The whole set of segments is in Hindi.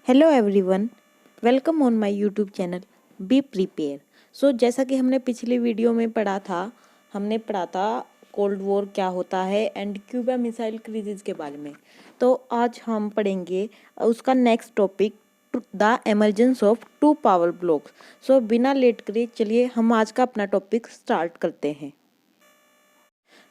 Hello everyone, welcome on my YouTube channel be prepare. जैसा कि हमने पिछली वीडियो में हमने पढ़ा था कोल्ड वॉर क्या होता है एंड क्यूबा मिसाइल क्रीजेज के बारे में। तो आज हम पढ़ेंगे उसका next topic, the emergence of two power blocs. बिना लेट करे चलिए हम आज का अपना टॉपिक स्टार्ट करते हैं।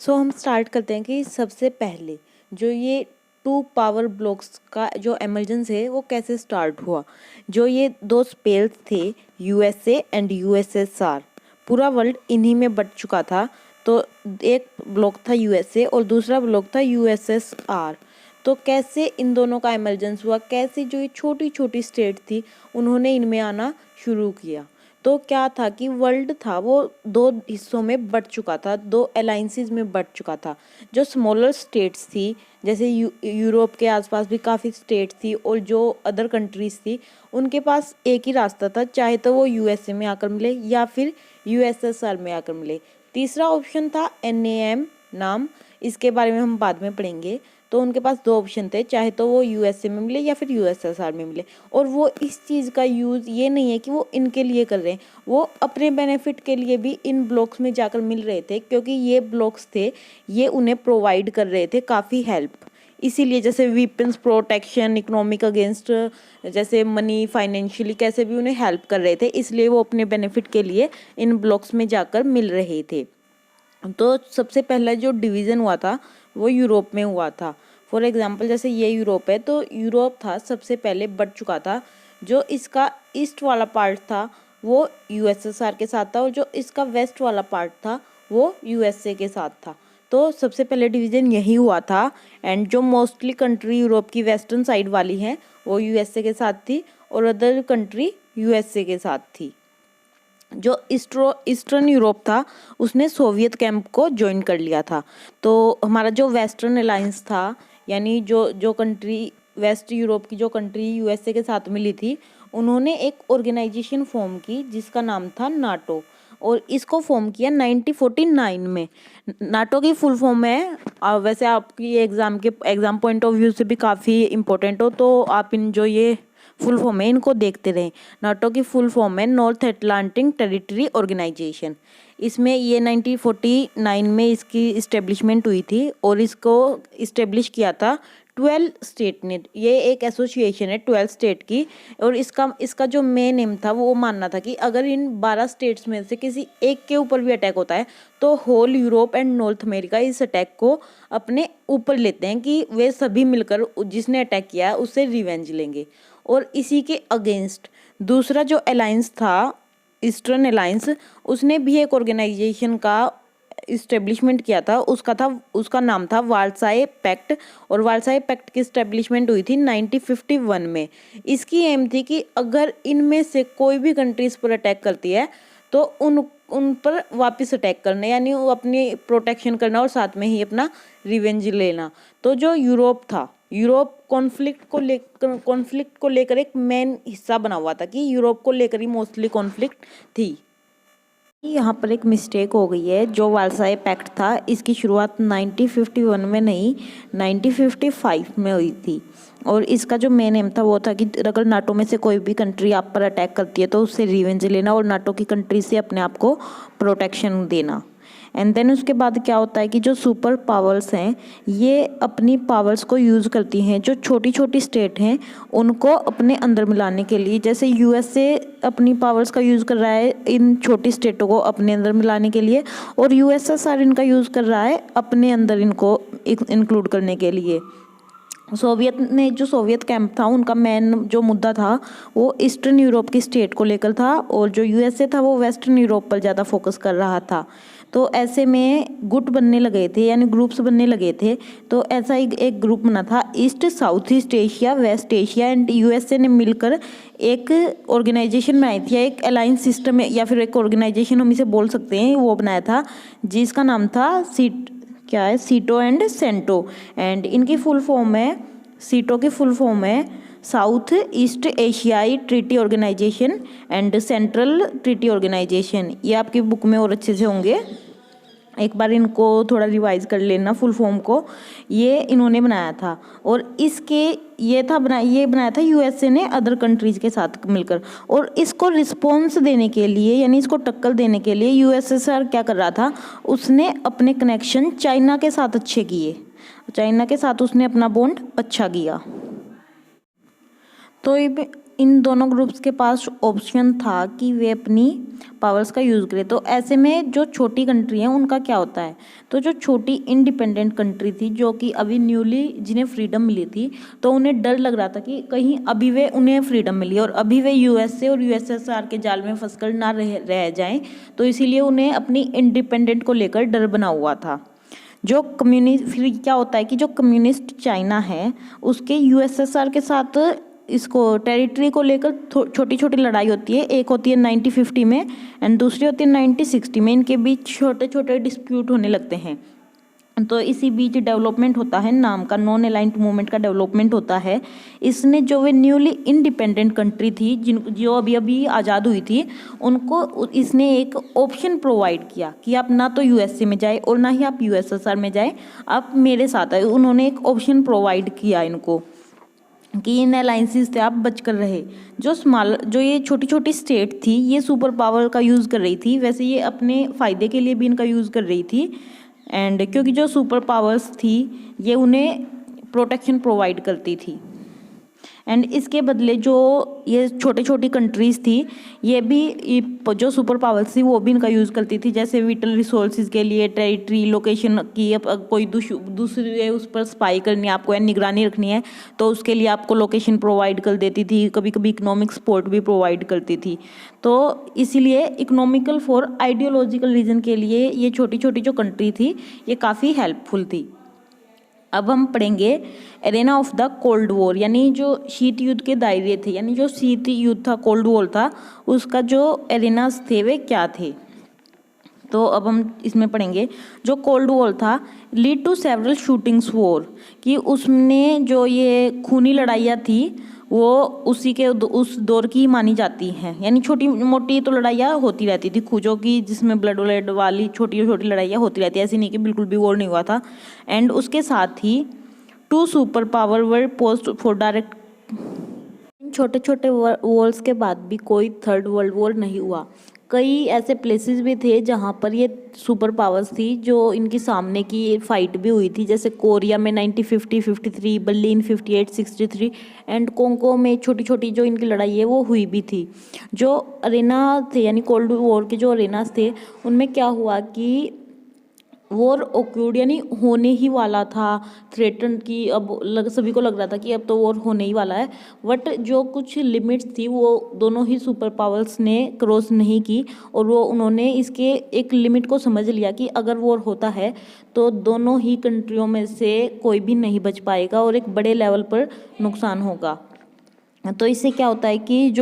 हम स्टार्ट करते हैं कि सबसे पहले जो ये टू पावर ब्लॉक्स का जो एमरजेंस है वो कैसे स्टार्ट हुआ। जो ये दो स्पेल्स थे यूएसए एंड यूएसएसआर, पूरा वर्ल्ड इन्हीं में बट चुका था। तो एक ब्लॉक था यूएसए और दूसरा ब्लॉक था यूएसएसआर। तो कैसे इन दोनों का एमरजेंस हुआ, कैसे जो ये छोटी छोटी स्टेट थी उन्होंने इनमें आना शुरू किया। तो क्या था कि वर्ल्ड था वो दो हिस्सों में बट चुका था, दो अलाइंसेस में बट चुका था। जो स्मॉलर स्टेट्स थी जैसे यूरोप के आसपास भी काफ़ी स्टेट थी और जो अदर कंट्रीज थी उनके पास एक ही रास्ता था, चाहे तो वो यूएसए में आकर मिले या फिर यूएसएसआर में आकर मिले। तीसरा ऑप्शन था एनएएम नाम, इसके बारे में हम बाद में पढ़ेंगे। तो उनके पास दो ऑप्शन थे, चाहे तो वो यूएसए में मिले या फिर यूएसएसआर में मिले। और वो इस चीज़ का यूज़ ये नहीं है कि वो इनके लिए कर रहे हैं, वो अपने बेनिफिट के लिए भी इन ब्लॉक्स में जाकर मिल रहे थे, क्योंकि ये ब्लॉक्स थे ये उन्हें प्रोवाइड कर रहे थे काफ़ी हेल्प। इसीलिए जैसे वीपन्स, प्रोटेक्शन, इकोनॉमिक अगेंस्ट, जैसे मनी, फाइनेंशियली कैसे भी उन्हें हेल्प कर रहे थे, इसलिए वो अपने बेनिफिट के लिए इन ब्लॉक्स में जाकर मिल रहे थे। तो सबसे पहला जो डिवीज़न हुआ था वो यूरोप में हुआ था। फॉर एग्जांपल जैसे ये यूरोप है, तो यूरोप था सबसे पहले बढ़ चुका था। जो इसका ईस्ट वाला पार्ट था वो यूएसएसआर के साथ था और जो इसका वेस्ट वाला पार्ट था वो यूएसए के साथ था। तो सबसे पहले डिवीज़न यही हुआ था। एंड जो मोस्टली कंट्री यूरोप की वेस्टर्न साइड वाली हैं वो यूएसए के साथ थी और अदर कंट्री यूएसए के साथ थी। जो ईस्टर्न यूरोप था उसने सोवियत कैंप को ज्वाइन कर लिया था। तो हमारा जो वेस्टर्न अलायंस था, यानी जो जो कंट्री वेस्ट यूरोप की जो कंट्री यूएसए के साथ मिली थी, उन्होंने एक ऑर्गेनाइजेशन फॉर्म की जिसका नाम था नाटो। और इसको फॉर्म किया 1949 में। नाटो की फुल फॉर्म है, वैसे आपकी एग्ज़ाम पॉइंट ऑफ व्यू से भी काफ़ी इंपॉर्टेंट हो, तो आप इन जो ये फुल फॉर्म है इनको देखते रहें। नाटो की फुल फॉर्म है नॉर्थ अटलांटिक टेरिटरी ऑर्गेनाइजेशन। इसमें ये 1949 में इसकी इस्टेब्लिशमेंट हुई थी और इसको इस्टेब्लिश किया था 12 स्टेट ने। ये एक एसोसिएशन है 12 स्टेट की। और इसका जो मेन एम था वो मानना था कि अगर इन 12 स्टेट्स में से किसी एक के ऊपर भी अटैक होता है तो whole Europe and North America इस अटैक को अपने ऊपर लेते हैं, कि वे सभी मिलकर जिसने अटैक किया है उससे रिवेंज लेंगे। और इसी के अगेंस्ट दूसरा जो अलायंस था ईस्टर्न अलायंस, उसने भी एक ऑर्गेनाइजेशन का इस्टेब्लिशमेंट किया था। उसका नाम था वार्साए पैक्ट। और वार्साए पैक्ट की इस्टेब्लिशमेंट हुई थी 1951 में। इसकी एम थी कि अगर इनमें से कोई भी कंट्रीज पर अटैक करती है तो उन पर वापस अटैक करना, यानी वो अपनी प्रोटेक्शन करना और साथ में ही अपना रिवेंज लेना। तो जो यूरोप था, यूरोप कॉन्फ्लिक्ट को लेकर एक मेन हिस्सा बना हुआ था, कि यूरोप को लेकर ही मोस्टली कॉन्फ्लिक्ट थी। यहाँ पर एक मिस्टेक हो गई है। जो वार्साए पैक्ट था इसकी शुरुआत 1951 में नहीं 1955 में हुई थी। और इसका जो मेन एम था वो था कि अगर नाटो में से कोई भी कंट्री आप पर अटैक करती है तो उससे रिवेंज लेना और नाटो की कंट्री से अपने आप को प्रोटेक्शन देना। एंड देन उसके बाद क्या होता है कि जो सुपर पावर्स हैं ये अपनी पावर्स को यूज़ करती हैं जो छोटी छोटी स्टेट हैं उनको अपने अंदर मिलाने के लिए। जैसे यूएसए अपनी पावर्स का यूज़ कर रहा है इन छोटी स्टेटों को अपने अंदर मिलाने के लिए, और यूएसएसआर इनका यूज़ कर रहा है अपने अंदर इनको इंक्लूड करने के लिए। सोवियत कैंप था उनका मेन जो मुद्दा था वो ईस्टर्न यूरोप की स्टेट को लेकर था, और जो यूएसए था वो वेस्टर्न यूरोप पर ज़्यादा फोकस कर रहा था। तो ऐसे में गुट बनने लगे थे, यानी ग्रुप्स बनने लगे थे। तो ऐसा एक ग्रुप बना था east South East Asia, West Asia and USA ने मिलकर एक ऑर्गेनाइजेशन बनाई थी, एक अलायंस सिस्टम या फिर एक ऑर्गेनाइजेशन हम इसे बोल सकते हैं, वो बनाया था जिसका नाम था सीटो एंड सेंटो। एंड इनकी फुल फॉर्म है, सीटो की फुल फॉर्म है साउथ ईस्ट एशियाई treaty organisation and central treaty organisation. ये आपकी बुक में और अच्छे से होंगे। एक बार इनको थोड़ा रिवाइज कर लेना फुल फॉर्म को। ये इन्होंने बनाया था और ये बनाया था यूएसए ने अदर कंट्रीज के साथ मिलकर। और इसको रिस्पॉन्स देने के लिए यानी इसको टक्कर देने के लिए यूएसएसआर क्या कर रहा था, उसने अपने कनेक्शन चाइना के साथ अच्छे किए, चाइना के साथ उसने अपना बॉन्ड अच्छा किया। तो इन दोनों ग्रुप्स के पास ऑप्शन था कि वे अपनी पावर्स का यूज़ करें। तो ऐसे में जो छोटी कंट्री है उनका क्या होता है, तो जो छोटी इंडिपेंडेंट कंट्री थी जो कि अभी न्यूली जिन्हें फ्रीडम मिली थी, तो उन्हें डर लग रहा था कि कहीं अभी वे उन्हें फ्रीडम मिली और अभी वे यूएसए और यूएसएसआर के जाल में फंसकर ना रह जाएं, तो इसीलिए उन्हें अपनी इंडिपेंडेंट को लेकर डर बना हुआ था। जो कम्युनिस्ट फिर क्या होता है कि जो कम्युनिस्ट चाइना है उसके यूएसएसआर के साथ इसको टेरिटरी को लेकर छोटी छोटी लड़ाई होती है। एक होती है 1950 में एंड दूसरी होती है 1960 में। इनके बीच छोटे छोटे डिस्प्यूट होने लगते हैं। तो इसी बीच डेवलपमेंट होता है नाम का, नॉन अलाइंड मूवमेंट का डेवलपमेंट होता है। इसने जो वे न्यूली इंडिपेंडेंट कंट्री थी जो अभी अभी आज़ाद हुई थी, उनको इसने एक ऑप्शन प्रोवाइड किया कि आप ना तो यूएसए में जाए और ना ही आप यूएसएसआर में जाए, आप मेरे साथ आए। उन्होंने एक ऑप्शन प्रोवाइड किया इनको कि इन अलाइंसेस से आप बचकर रहे। जो ये छोटी छोटी स्टेट थी ये सुपर पावर का यूज़ कर रही थी, वैसे ये अपने फ़ायदे के लिए भी इनका यूज़ कर रही थी। एंड क्योंकि जो सुपर पावर्स थी ये उन्हें प्रोटेक्शन प्रोवाइड करती थी। एंड इसके बदले जो ये छोटी छोटी कंट्रीज़ थी ये भी जो सुपर पावर्स थी वो भी इनका यूज़ करती थी, जैसे विटल रिसोर्सेज के लिए टेरिटरी लोकेशन की कोई दूसरे उस पर स्पाई करनी है आपको या निगरानी रखनी है तो उसके लिए आपको लोकेशन प्रोवाइड कर देती थी, कभी कभी इकोनॉमिक सपोर्ट भी प्रोवाइड करती थी। तो इसीलिए इकोनॉमिकल फॉर आइडियोलॉजिकल रीजन के लिए ये छोटी छोटी जो कंट्री थी ये काफ़ी हेल्पफुल थी। अब हम पढ़ेंगे arena of the cold war, यानी जो शीत युद्ध के दायरे थे, यानी जो शीत युद्ध था कोल्ड वॉर था उसका जो एरेनास थे वे क्या थे। तो अब हम इसमें पढ़ेंगे जो कोल्ड वॉर था lead to several shootings war, कि उसने जो ये खूनी लड़ाइयाँ थी वो उसी के उस दौर की मानी जाती हैं। यानी छोटी मोटी तो लड़ाइयाँ होती रहती थी खूजों की, जिसमें ब्लड व्लड वाली छोटी छोटी लड़ाइयाँ होती रहती है, ऐसी नहीं कि बिल्कुल भी वॉर नहीं हुआ था। एंड उसके साथ ही 2 super power were post for direct. छोटे छोटे वॉर्स के बाद भी कोई थर्ड वर्ल्ड वॉर नहीं हुआ। कई ऐसे प्लेसेस भी थे जहाँ पर ये सुपर पावर्स थी जो इनकी सामने की फाइट भी हुई थी, जैसे कोरिया में 1950 53, बर्लिन 58 63 एंड कोंगो में छोटी छोटी जो इनकी लड़ाई है वो हुई भी थी। जो अरेना थे यानी कोल्ड वॉर के जो अरेनास थे उनमें क्या हुआ कि वॉर ओक्यूर्ड यानी होने ही वाला था, थ्रेटन की अब सभी को लग रहा था कि अब तो वॉर होने ही वाला है। बट जो कुछ लिमिट्स थी वो दोनों ही सुपर पावर्स ने क्रॉस नहीं की और वो उन्होंने इसके एक लिमिट को समझ लिया कि अगर वॉर होता है तो दोनों ही कंट्रियों में से कोई भी नहीं बच पाएगा और एक बड़े लेवल पर नुकसान होगा। तो इससे क्या होता है कि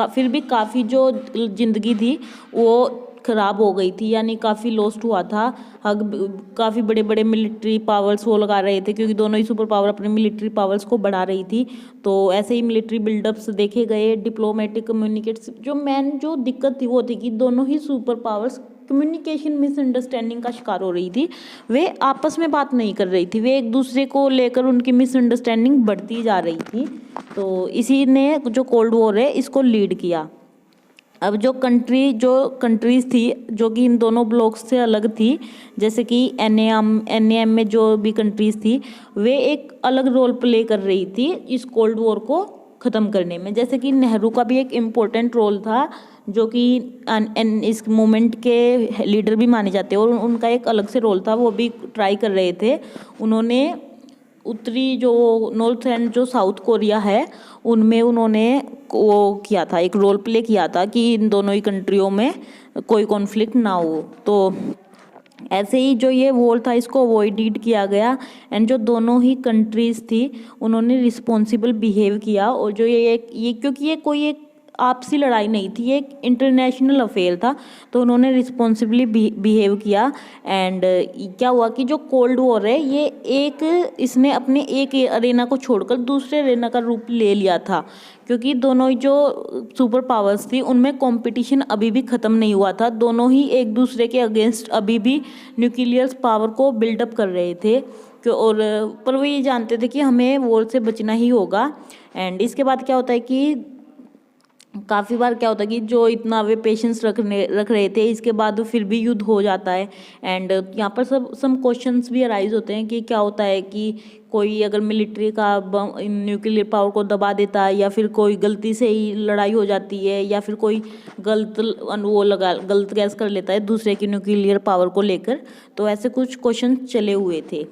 फिर भी काफ़ी जो ज़िंदगी थी वो ख़राब हो गई थी, यानी काफ़ी लॉस्ट हुआ था। काफ़ी बड़े बड़े मिलिट्री पावर्स वो लगा रहे थे क्योंकि दोनों ही सुपर पावर अपने मिलिट्री पावर्स को बढ़ा रही थी। तो ऐसे ही मिलिट्री बिल्डअप्स देखे गए, डिप्लोमेटिक कम्युनिकेट्स। जो दिक्कत थी वो थी कि दोनों ही सुपर पावर्स कम्युनिकेशन मिसअंडरस्टैंडिंग का शिकार हो रही थी। वे आपस में बात नहीं कर रही थी, वे एक दूसरे को लेकर उनकी मिसअंडरस्टैंडिंग बढ़ती जा रही थी। तो इसी ने जो कोल्ड वॉर है इसको लीड किया। अब जो कंट्रीज़ थी जो कि इन दोनों ब्लॉक्स से अलग थी, जैसे कि एनएएम में जो भी कंट्रीज़ थी वे एक अलग रोल प्ले कर रही थी इस कोल्ड वॉर को ख़त्म करने में। जैसे कि नेहरू का भी एक इम्पोर्टेंट रोल था जो कि इस मूवमेंट के लीडर भी माने जाते हैं और उनका एक अलग से रोल था, वो भी ट्राई कर रहे थे। उन्होंने उत्तरी जो नॉर्थ एंड जो साउथ कोरिया है उनमें उन्होंने वो किया था, एक रोल प्ले किया था कि इन दोनों ही कंट्रियों में कोई कॉन्फ्लिक्ट ना हो। तो ऐसे ही जो ये वॉर था इसको अवॉइड किया गया एंड जो दोनों ही कंट्रीज़ थी उन्होंने रिस्पॉन्सिबल बिहेव किया। और जो ये क्योंकि ये कोई एक आपसी लड़ाई नहीं थी, ये एक इंटरनेशनल अफेयर था। तो उन्होंने रिस्पॉन्सिबली बिहेव किया। एंड क्या हुआ कि जो कोल्ड वॉर है ये इसने अपने एक अरेना को छोड़कर दूसरे अरेना का रूप ले लिया था, क्योंकि दोनों ही जो सुपर पावर्स थी उनमें कंपटीशन अभी भी ख़त्म नहीं हुआ था। दोनों ही एक दूसरे के अगेंस्ट अभी भी न्यूक्लियर पावर को बिल्डअप कर रहे थे और पर वो ये जानते थे कि हमें वॉर से बचना ही होगा। एंड इसके बाद क्या होता है कि काफ़ी बार क्या होता है कि जो इतना वे पेशेंस रख रहे थे, इसके बाद फिर भी युद्ध हो जाता है। एंड यहाँ पर सम क्वेश्चंस भी अराइज होते हैं कि क्या होता है कि कोई अगर मिलिट्री का न्यूक्लियर पावर को दबा देता है, या फिर कोई गलती से ही लड़ाई हो जाती है, या फिर कोई गलत गैस कर लेता है दूसरे की न्यूक्लियर पावर को लेकर। तो ऐसे कुछ क्वेश्चन चले हुए थे।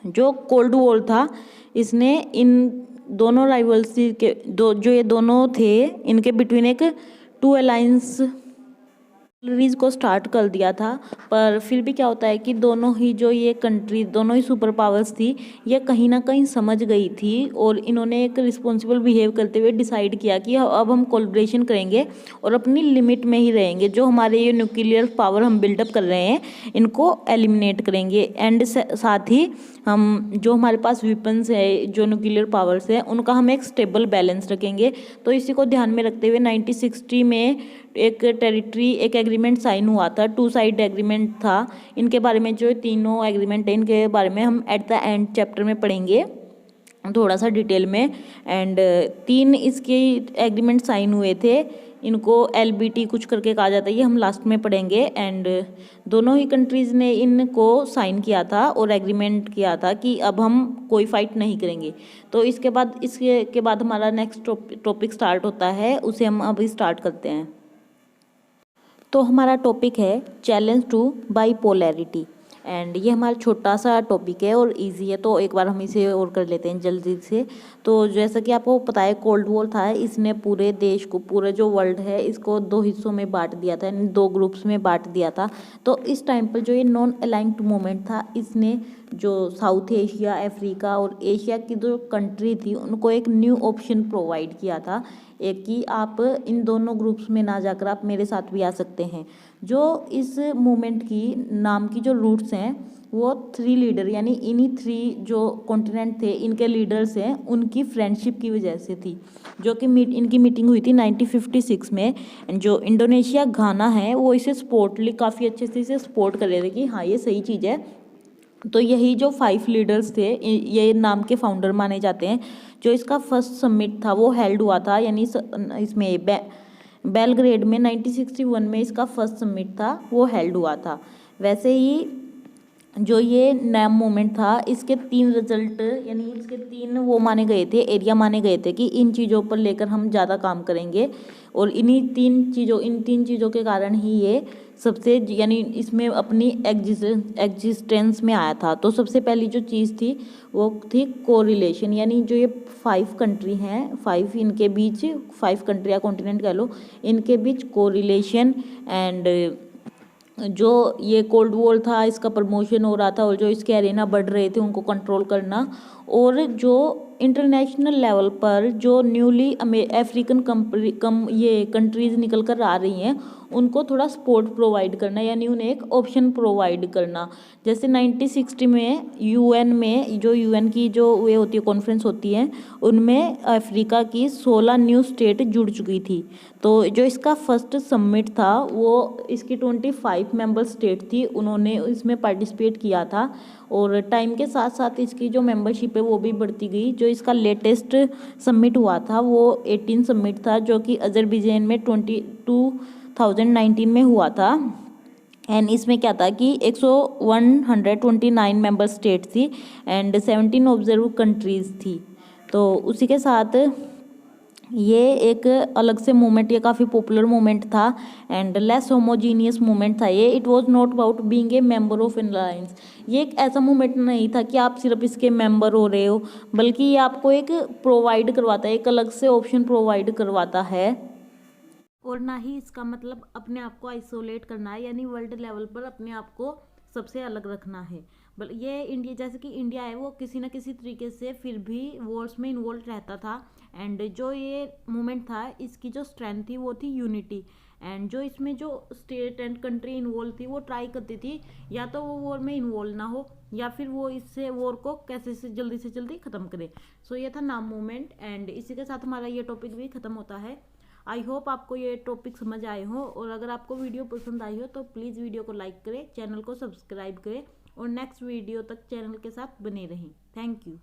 जो कोल्ड वॉर था इसने इन दोनों राइवल्सी के जो ये दोनों थे इनके बिटवीन एक टू अलायंस को स्टार्ट कर दिया था। पर फिर भी क्या होता है कि दोनों ही जो ये कंट्री, दोनों ही सुपर पावर्स थी, ये कहीं ना कहीं समझ गई थी और इन्होंने एक रिस्पॉन्सिबल बिहेव करते हुए डिसाइड किया कि अब हम कोलैबोरेशन करेंगे और अपनी लिमिट में ही रहेंगे। जो हमारे ये न्यूक्लियर पावर हम बिल्डअप कर रहे हैं इनको एलिमिनेट करेंगे। एंड साथ ही हम जो हमारे पास वेपन्स है, जो न्यूक्लियर पावर्स है, उनका हम एक स्टेबल बैलेंस रखेंगे। तो इसी को ध्यान में रखते हुए 1960 में एक एग्रीमेंट साइन हुआ था, 2 साइड एग्रीमेंट था। इनके बारे में जो तीनों एग्रीमेंट है इनके बारे में हम एट द एंड चैप्टर में पढ़ेंगे थोड़ा सा डिटेल में। एंड 3 इसके एग्रीमेंट साइन हुए थे, इनको LBT कुछ करके कहा जाता है, ये हम लास्ट में पढ़ेंगे। एंड दोनों ही कंट्रीज़ ने इनको साइन किया था और एग्रीमेंट किया था कि अब हम कोई फाइट नहीं करेंगे। तो इसके बाद हमारा नेक्स्ट टॉपिक स्टार्ट होता है, उसे हम अभी स्टार्ट करते हैं। तो हमारा टॉपिक है चैलेंज टू बाइपोलैरिटी। एंड ये हमारा छोटा सा टॉपिक है और इजी है, तो एक बार हम इसे और कर लेते हैं जल्दी से। तो जैसा कि आपको पता है कोल्ड वॉर था, इसने पूरे देश को, पूरे जो वर्ल्ड है इसको 2 हिस्सों में बांट दिया था, यानी 2 ग्रुप्स में बांट दिया था। तो इस टाइम पर जो ये नॉन अलाइंड मूवमेंट था इसने जो साउथ एशिया, अफ्रीका और एशिया की जो कंट्री थी उनको एक न्यू ऑप्शन प्रोवाइड किया था, एक कि आप इन दोनों ग्रुप्स में ना जाकर आप मेरे साथ भी आ सकते हैं। जो इस मूवमेंट की नाम की जो रूट्स हैं वो 3 लीडर, यानी इन्हीं 3 जो कॉन्टिनेंट थे इनके लीडर्स हैं, उनकी फ्रेंडशिप की वजह से थी। जो कि इनकी मीटिंग हुई थी 1956 में। जो इंडोनेशिया, घाना है वो इसे काफ़ी अच्छे से इसे सपोर्ट कर रहे थे कि हाँ ये सही चीज़ है। तो यही जो 5 लीडर्स थे ये नाम के फाउंडर माने जाते हैं। जो इसका फर्स्ट समिट था वो हेल्ड हुआ था, यानी इसमें बेलग्रेड में 1961 में इसका फर्स्ट समिट था वो हेल्ड हुआ था। वैसे ही जो ये नैम मूवमेंट था इसके 3 रिजल्ट, यानी इसके 3 वो माने गए थे, एरिया माने गए थे कि इन चीज़ों पर लेकर हम ज़्यादा काम करेंगे। और इन 3 चीज़ों के कारण ही ये सबसे, यानी इसमें अपनी एग्जिस्टेंस में आया था। तो सबसे पहली जो चीज़ थी वो थी कोरिलेशन, यानी जो ये 5 कंट्री हैं, 5 इनके बीच, 5 कंट्री या कॉन्टिनेंट कह लो, इनके बीच कोरिलेशन। एंड जो ये कोल्ड वॉर था इसका प्रमोशन हो रहा था और जो इसके अरेना बढ़ रहे थे उनको कंट्रोल करना, और जो इंटरनेशनल लेवल पर जो न्यूली अफ्रीकन ये कंट्रीज़ निकल कर आ रही हैं उनको थोड़ा सपोर्ट प्रोवाइड करना, यानी उन्हें एक ऑप्शन प्रोवाइड करना। जैसे 1960 में UN में, जो UN की जो वे होती है, कॉन्फ्रेंस होती है, उनमें अफ्रीका की 16 न्यू स्टेट जुड़ चुकी थी। तो जो इसका फर्स्ट समिट था वो इसकी 25 मेंबर स्टेट थी, उन्होंने इसमें पार्टिसिपेट किया था। और टाइम के साथ साथ इसकी जो मेंबरशिप है वो भी बढ़ती गई। जो इसका लेटेस्ट समिट हुआ था वो 18 समिट था, जो कि अजरबैजान में 2019 में हुआ था। एंड इसमें क्या था कि 129 मेंबर स्टेट थी एंड 17 ऑब्जर्व कंट्रीज़ थी। तो उसी के साथ ये एक अलग से मूवमेंट, ये काफ़ी पॉपुलर मूवमेंट था एंड लेस होमोजीनियस मूवमेंट था ये। It was not about being a member of N alliance. ये एक ऐसा मूवमेंट नहीं था कि आप सिर्फ इसके मेंबर हो रहे हो, बल्कि ये आपको एक प्रोवाइड करवाता है, एक अलग से ऑप्शन प्रोवाइड करवाता है। और ना ही इसका मतलब अपने आप को आइसोलेट करना है, यानी वर्ल्ड लेवल पर अपने आप को सबसे अलग रखना है। ये इंडिया, जैसे कि इंडिया है वो किसी ना किसी तरीके से फिर भी वॉर्स में इन्वॉल्व रहता था। एंड जो ये मूवमेंट था इसकी जो स्ट्रेंथ थी वो थी यूनिटी। एंड जो इसमें जो स्टेट एंड कंट्री इन्वॉल्व थी वो ट्राई करती थी या तो वो वॉर में इन्वॉल्व ना हो या फिर वो इससे वॉर को कैसे से जल्दी ख़त्म करे। सो ये था नाम मूवमेंट। एंड इसी के साथ हमारा ये टॉपिक भी ख़त्म होता है। आई होप आपको ये टॉपिक समझ आए हो, और अगर आपको वीडियो पसंद आई हो तो प्लीज़ वीडियो को लाइक करें, चैनल को सब्सक्राइब करें और नेक्स्ट वीडियो तक चैनल के साथ बने रहें। Thank you.